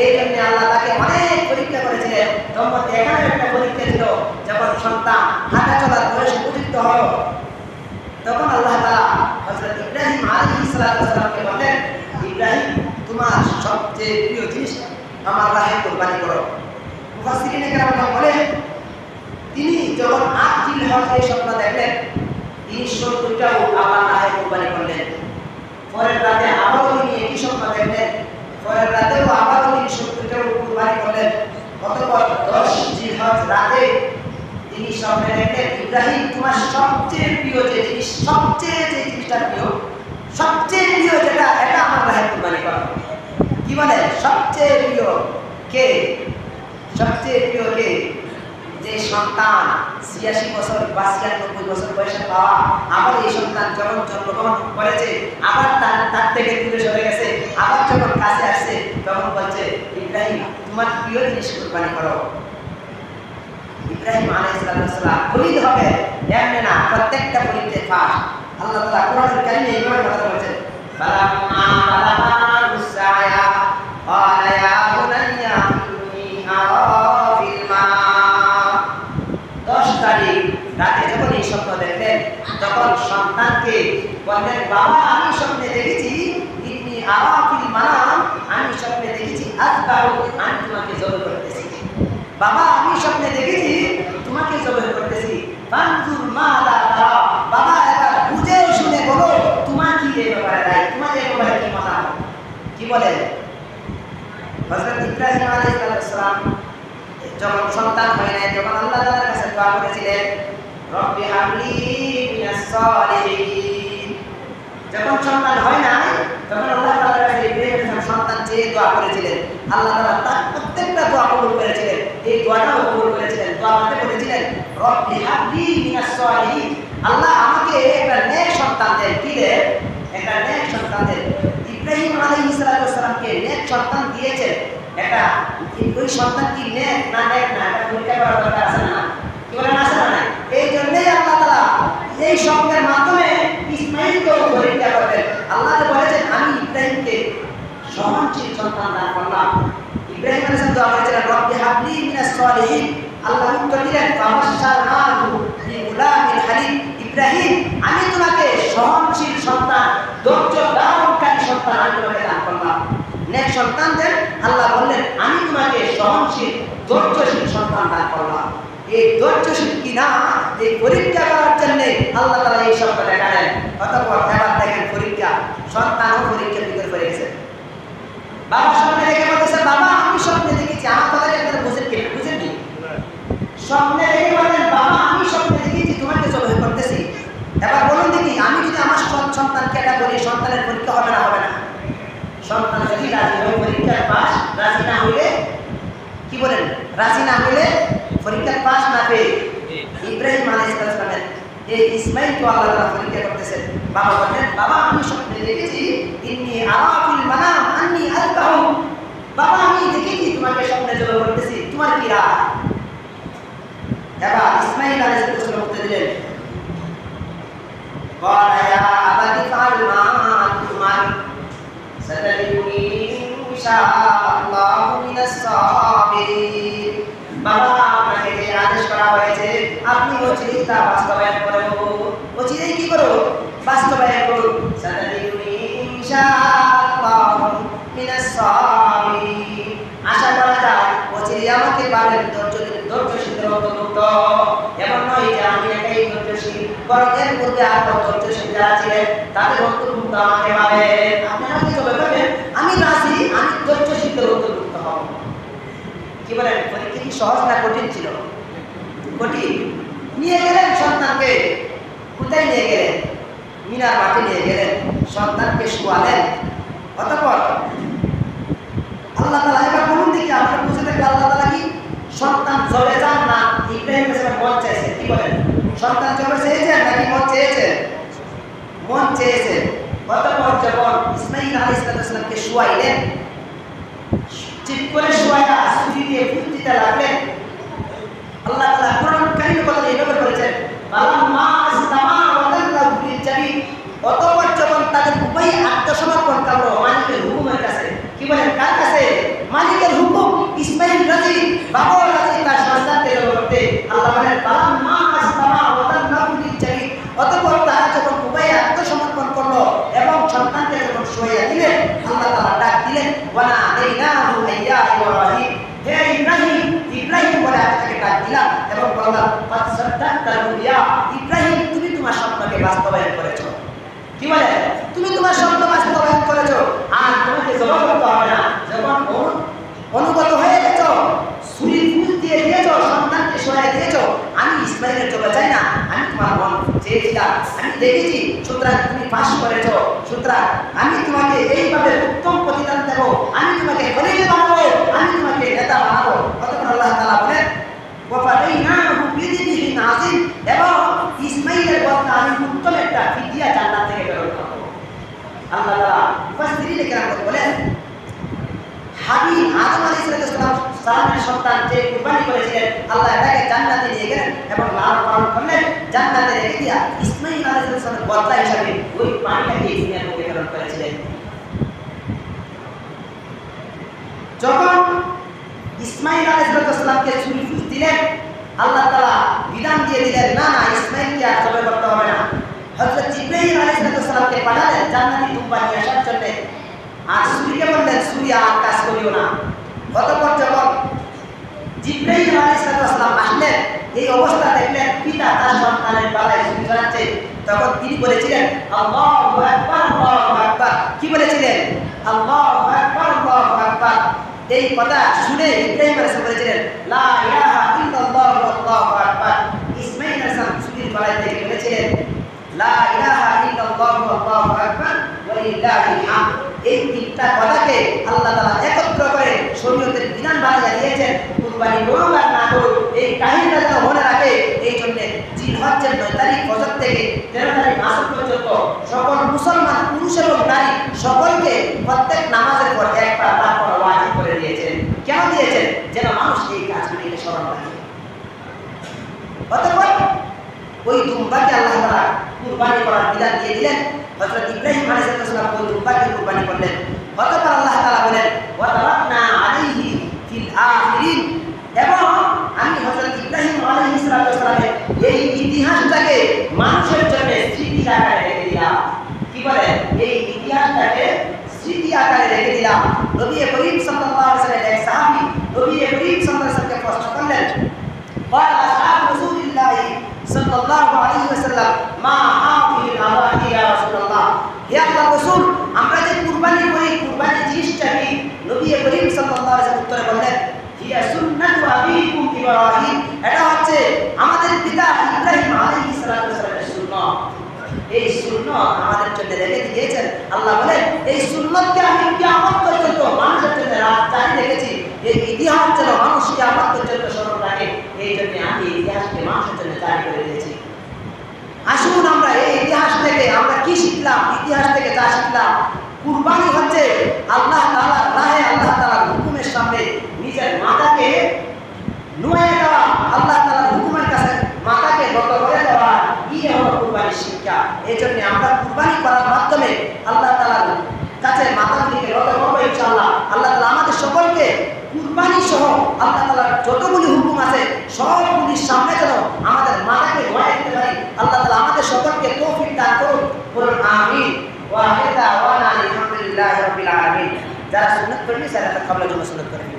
এই জন্য আল্লাহ তাকে অনেক পরীক্ষা করেছিলেন। দম্পতি এখানে একটা পরীক্ষা ছিল, যখন সন্তান হাঁটা চলার বয়সে উপযুক্ত হলো, তখন আল্লাহ তাআলা হযরত ইব্রাহিম আলাইহিস সালামকে বললেন, ইব্রাহিম তোমার সবচেয়ে প্রিয় জিনিস আমার রাহে কুরবানি করো। মুফাসসিরিনে কেরাম বলেন, তিনি যখন ৮ জিলহজ এই স্বপ্ন দেখলেন, তিনি ৭০টা উট আল্লাহর রাহে কুরবানি করলেন। পরের রাতে আবারও তিনি একই স্বপ্ন দেখলেন, পরের রাতেও আবারও তিনি ৭০টা উট কুরবানি করলেন। অতঃপর ১০ জিলহজ রাতে তিনি স্বপ্নে দেখলেন, ইব্রাহিম তোমার সবচেয়ে প্রিয় যে জিনিস, সবচেয়ে যে জিনিসটা প্রিয়, সবচেয়ে প্রিয় যেটা, এটা আমার রাহে কুরবানি করো। কি বলে সবচেয়ে প্রিয় কে? সবচেয়ে প্রিয় কে? যে সন্তান ৮৬ বছর বা ৯৬ বছর বয়সে পাওয়া, আবার এই সন্তান যখন জন্মগ্রহণ করেছে, আবার তার থেকে দূরে সরে গেছে, আবার যখন কাছে আসছে, তখন বলছে, ইব্রাহিম তোমার প্রিয় জিনিস কুরবানি করো। ইব্রাহিম আলাইহিস সালাম খলিল হবে এমনি না, প্রত্যেকটা পরীক্ষায় পাস। আল্লাহ তাআলা কোরআনুল কারীমে এইভাবে কথা বলেছেন, ফালাম্মা বালাগা মুসায়া ক্বালা ইয়া বুনাইয়া ইন্নী আরা ফিল মানাম। ১০ তারিখ রাতে যখন এই স্বপ্ন দেখলেন, তখন সন্তানকে বললেন, বাবা আমি স্বপ্নে দেখেছি ইন্নী আরা ফিল মানাম, আমি স্বপ্নে দেখেছি আযবাহু, আমি তোমাকে জবাই করতেছি। বাবা আমি স্বপ্নে দেখেছি তোমাকে জবাই করতেছি। ফানজুর মাযা তারা, বাবা এবার বুঝে শুনে বলো তোমার কি এই ব্যাপারে রায়, তোমার এই ব্যাপারে কি মতামত? কি বলেন? হযরত ইব্রাহিম আলাইহিস সালাম যখন সন্তান হয় নাই, যখন আল্লাহ তাআলার কাছে দোয়া করেছিলেন, রব্বি হাবলি মিনাস সালিহিন, যখন সন্তান হয় নাই, তখন আল্লাহ তাআলার কাছে ইব্রাহিম সন্তান চেয়ে দোয়া করেছিলেন। আল্লাহ তাআলা তার প্রত্যেকটা দোয়া কবুল করেছিলেন। এই দোয়াটাও কবুল করেছিলেন। দোয়া করতে বলেছিলেন, রব্বি হাবলি মিনাস সালিহিন, আল্লাহ আমাকে একটা নেক সন্তান দেন। কি দেন? একটা নেক সন্তান দেন। ইব্রাহিম আলাইহিস সালামকে নেক সন্তান দিয়েছেন। এটা ওই সন্তান কি নেক না নেক না, এটা পরীক্ষা করার দরকার আছে না? কি বলেন, আছে না? এই জন্যই আল্লাহ তাআলা এই স্বপ্নের মাধ্যমে ইসমাঈলকে পরীক্ষা করবেন। আল্লাহ বলেছেন, আমি ইব্রাহিমকে সহনশীল সন্তান দান করলাম। ইব্রাহিম আলাইহিস সালাম দোয়া করেছিলেন, রব্বি হাবলি মিনাস সালিহিন। আল্লাহ উত্তর দিলেন, ফাবাশশারনাহু বিগুলামিন হালিম, ইব্রাহিম আমি তোমাকে সহনশীল সন্তান, ধৈর্য ধারণকারী সন্তান আমি তোমাকে দান করলাম। নেক সন্তান দেন। আল্লাহ বললেন, আমি তোমাকে সহনশীল ধৈর্যশীল সন্তান দান করলাম। এই ধৈর্যশীল কিনা এই পরীক্ষা করার জন্য আল্লাহ তাআলা এই শব্দ দেখালেন। অতঃপর এবার দেখেন পরীক্ষা, সন্তানও পরীক্ষার ভিতর পড়ে গেছে। বাবা স্বপ্নে দেখে বলতেছে, বাবা আমি স্বপ্নে দেখেছি, আমার কথাটা আপনারা বুঝেন কি? বুঝেননি? স্বপ্নে দেখে বলেন, বাবা আমি স্বপ্নে দেখেছি তোমাকে জবাই করতেছি। এবার বলুন দেখি, আমি যদি আমার সন্তানকে এটা বলি, সন্তানের পরীক্ষা হবে না? হবে না? সন্তান যদি রাজি হয় পরীক্ষার পাস, রাজি না হইলে কি বলেন? রাজি না হইলে পরীক্ষার পাস না পেয়ে ইব্রাহিম আলাইহিস সালামের এই ইসমাঈলকে আল্লাহ তাআলা পরীক্ষা করতেছেন। বাবা বলেন, বাবা আমি স্বপ্নে দেখেছি ইন্নী আরা ফিল মানাম আন্নী আযবাহু, বাবা আমি দেখেছি তোমাকে স্বপ্নে জবাই করতেছি, তোমার কি রায়? এবার ইসমাঈল আলাইহিস সালাম উত্তর দিলেন, ক্বালা ইয়া আবাতি ফাআল মা তুমার সাতাজিদুনি ইনশাআল্লাহু মিনাস সাবিরিন। বাবা আপনাকে যে আদেশ করা হয়েছে আপনি অচিরেই তা বাস্তবায়ন করুন। অচিরেই কি করুন? বাস্তবায়ন করুন। সাতাজিদুনি ইনশাআল্লাহু মিনাস সাবিরিন, আশা করা যায় অচিরেই আমাকে পাবেন ধৈর্যশীল অন্তর্ভুক্ত। এমন নয় যে আমি একাই ধৈর্যশীল, বরং এর মধ্যে আরো ধৈর্যশীল যারা ছিলেন তাদের অন্তর্ভুক্ত আমাকে পাবেন। আপনারা কি করবেন? আমি রাজি, আমি ধৈর্যশীলদের অন্তর্ভুক্ত হব। কি বলেন? পরীক্ষা কি সহজ না কঠিন ছিল? কঠিন। নিয়ে গেলেন সন্তানকে, কোথায় নিয়ে গেলেন? মিনার মাঠে নিয়ে গেলেন, সন্তানকে শোয়ালেন। অতঃপর আল্লাহ তাআলা, এবার বলুন দেখি আপনারা বুঝে থাকলে আল্লাহ তাআলা কি সন্তান জবে যান না ইব্রাহিম আলাইহিস সালাম মন চাইছে? কি বলেন? সন্তান জবে চেয়েছেন নাকি মন চেয়েছেন? মন চেয়েছেন। অতঃপর যখন ইসমাঈল আলাইহিস সালামকে শোয়াইলেন, ঠিক করে শোয়াইয়া ছুরি দিয়ে ফুল দিতে লাগলেন। আল্লাহ তাআলা কোরআন কারীমে কথা এইভাবে বলেছেন, ফালাম্মা ইসতামা ওয়া দাল্লাহু লিল জাবিন, অতঃপর যখন তাদের উভয় আত্মসমর্পণ করলো মালিকের হুকুমের কাছে। কি বলেন? কার কাছে? মালিকের আল্লাহ তাআলা ডাক দিলেন ওয়ানা আদাইনাহু আইয়া ইব্রাহিম, হে ইব্রাহিম, ইব্রাহিম বলে আপনাকে ডাক দিলাম এবং বললাম ফাত সাদ্দাকতা রুইয়া, ইব্রাহিম তুমি তোমার স্বপ্নকে বাস্তবায়ন করেছো। কি বলে? তুমি তোমার স্বপ্ন বাস্তবায়ন করেছো, আর তোমাকে জবাব করতে হবে না। যখন অনুগত হয়ে গেছো, ছুরি ফুল দিয়ে দিয়েছো, সন্তানকে সহায় দিয়েছো, আমি ইসমাইলের জন্য চাই না, আমি তোমার মন চেয়েছিলাম, আমি দেখেছি, সুতরাং তুমি পাশ করেছো, সুতরাং আমি তোমাকে এইভাবে উত্তম প্রতিদান দেবো, আমি তোমাকে খলিল বানাবো, আমি তোমাকে নেতা বানাবো। অতঃপর আল্লাহ তাআলা বলেন ওয়াফাদাইনাহু বিযিবহিন আযীম, এবং ইসমাইলের বদলে আমি উত্তম একটা ফিদিয়া জান্নাত থেকে প্রেরণ করব। আল্লাহ তাআলা মুফাসসিরিনে কেরাম বলেন হাবিব আদম আলাইহিস সালামের সন্তান যে কুরবানি করেছিলেন, আল্লাহ তাকে জান্নাতে নিয়ে গেলেন এবং লালন পালন করলেন, জান্নাতে রেখে দিয়া ইসমাইল আলাইহিস সালামের বদলা হিসাবে ওই প্রাণীটাকে দুনিয়ার মধ্যে প্রেরণ করেছিলেন। যখন ইসমাইল আলাইহিস সালামকে ছুরি ফুঁক দিলেন, আল্লাহ তাআলা বিধান দিয়ে দিলেন না না ইসমাইলকে আর জবাই করতে হবে না। হযরত জিবরাইল আলাইহিস সালামকে পাঠালেন জান্নাতি দুম্বা নিয়ে আসার জন্য, আর ছুরিকে বললেন ছুরি আর কাজ করিও না। অতঃপর যখন জিবরাইল আলাইহিস সালাম আসলেন, এই অবস্থা দেখলেন পিতা তার সন্তানের গলায় ছুরি ধরাচ্ছে, তখন তিনি বলেছিলেন আল্লাহু আকবার, আল্লাহু আকবার। কি বলেছিলেন? আল্লাহু আকবার, আল্লাহু আকবার। এই কথা শুনে ইব্রাহিম আলাইহিস সালাম বলেছিলেন লা ইলাহা ইল্লাল্লাহু আল্লাহু আকবার। ইসমাঈল আলাইহিস সালাম ছুরির গলায় থেকে বলেছিলেন লা ইলাহা ইল্লাল্লাহু আল্লাহু আকবার ওয়া লিল্লাহিল হামদ। এই তিনটা কথাকে আল্লাহ তাআলা একত্র করে শরীয়তের বিধান বানিয়ে দিয়েছেন। কুরবানি করুক আর না করুক, এই কাহিনীটা যেন মনে রাখে। এই জন্য জিলহজ্জের 9 তারিখ ফজর থেকে 13 তারিখ আসর পর্যন্ত সকল মুসলমান পুরুষ এবং নারী সকলকে প্রত্যেক নামাজের পর একবার পাঠ করা ওয়াজিব করে দিয়েছেন। কেন দিয়েছেন? যেন মানুষ এই কাজগুলিকে স্মরণ রাখে। অতঃপর ওই দুম্বাকে আল্লাহ তাআলা কুরবানি করার বিধান দিয়ে দিলেন। হযরত ইব্রাহিম আলাইহিস সালাম ওই দুম্বাকে কুরবানি করলেন। অতঃপর আল্লাহ তাআলা বলেন ওয়া তারাকনা আলাইহি ফিল আখিরিন, এবং আমি হযরত ইব্রাহিম আলাইহিস সালামের এই ইতিহাসটাকে মানুষের জন্য স্মৃতি আকারে রেখে দিলাম। কি বলে? এই ইতিহাসটাকে স্মৃতি আকারে রেখে দিলাম। নবী করিম সাল্লাল্লাহু আলাইহি ওয়াসাল্লাম এক সাহাবী নবী করিম সাল্লাল্লাহু আলাইহি ওয়াসাল্লামকে প্রশ্ন করলেন, قال أصحاب رسول الله صلى الله عليه وسلم ما هذه الأضاحي يا رسول الله। হে আল্লাহর রাসূল, আমরা যে কুরবানি করি, কুরবানি জিনিসটা কি? নবী করিম সাল্লাল্লাহু আলাইহি ওয়াসাল্লাম উত্তরে বললেন হিয়া সুন্নাতু আবিকুম ইব্রাহিম, এটা হচ্ছে আমাদের পিতা ইব্রাহিম আলাইহিস সালামের সুন্নাত। এই সুন্নাত আমাদের জন্য রেখে দিয়েছেন। আল্লাহ বলেন এই সুন্নাতকে আমি কিয়ামত পর্যন্ত মানুষের জন্য জারি রেখেছি। এই ইতিহাস যেন মানুষ কিয়ামত পর্যন্ত স্মরণ রাখে, এই জন্য আমি ইতিহাসকে মানুষের জন্য জারি করে দিয়েছি। আসুন আমরা এই ইতিহাস থেকে আমরা কি শিখলাম? ইতিহাস থেকে যা শিখলাম, কুরবানি হচ্ছে আল্লাহ তাআলার রাহে, আল্লাহ তাআলার হুকুমের সামনে নিজের মাথাকে নুয়ে দেওয়া, আল্লাহ তাআলার হুকুমের কাছে মাথাকে নত করে দেওয়া, এই হলো কুরবানির শিক্ষা। এই জন্য আমরা কুরবানি করার মাধ্যমে আল্লাহ তাআলার কাছে মাথাগুলিকে নত করবো ইনশাআল্লাহ। আল্লাহ তাআলা আমাদের সকলকে কুরবানি সহ আল্লাহ তাআলার যতগুলি হুকুম আছে সবগুলির সামনে যেন আমাদের মাথাকে নুয়ে দিতে পারি। আল্লাহ তাআলা আমাদের সকলকে তৌফিক দান করুন। বলুন আমিন। ওয়া আখিরু দাওয়ানা আলহামদুলিল্লাহি রাব্বিল আলামিন। যারা সুন্নাত পড়বে তারা কবলের জন্য সুন্নাত করবে।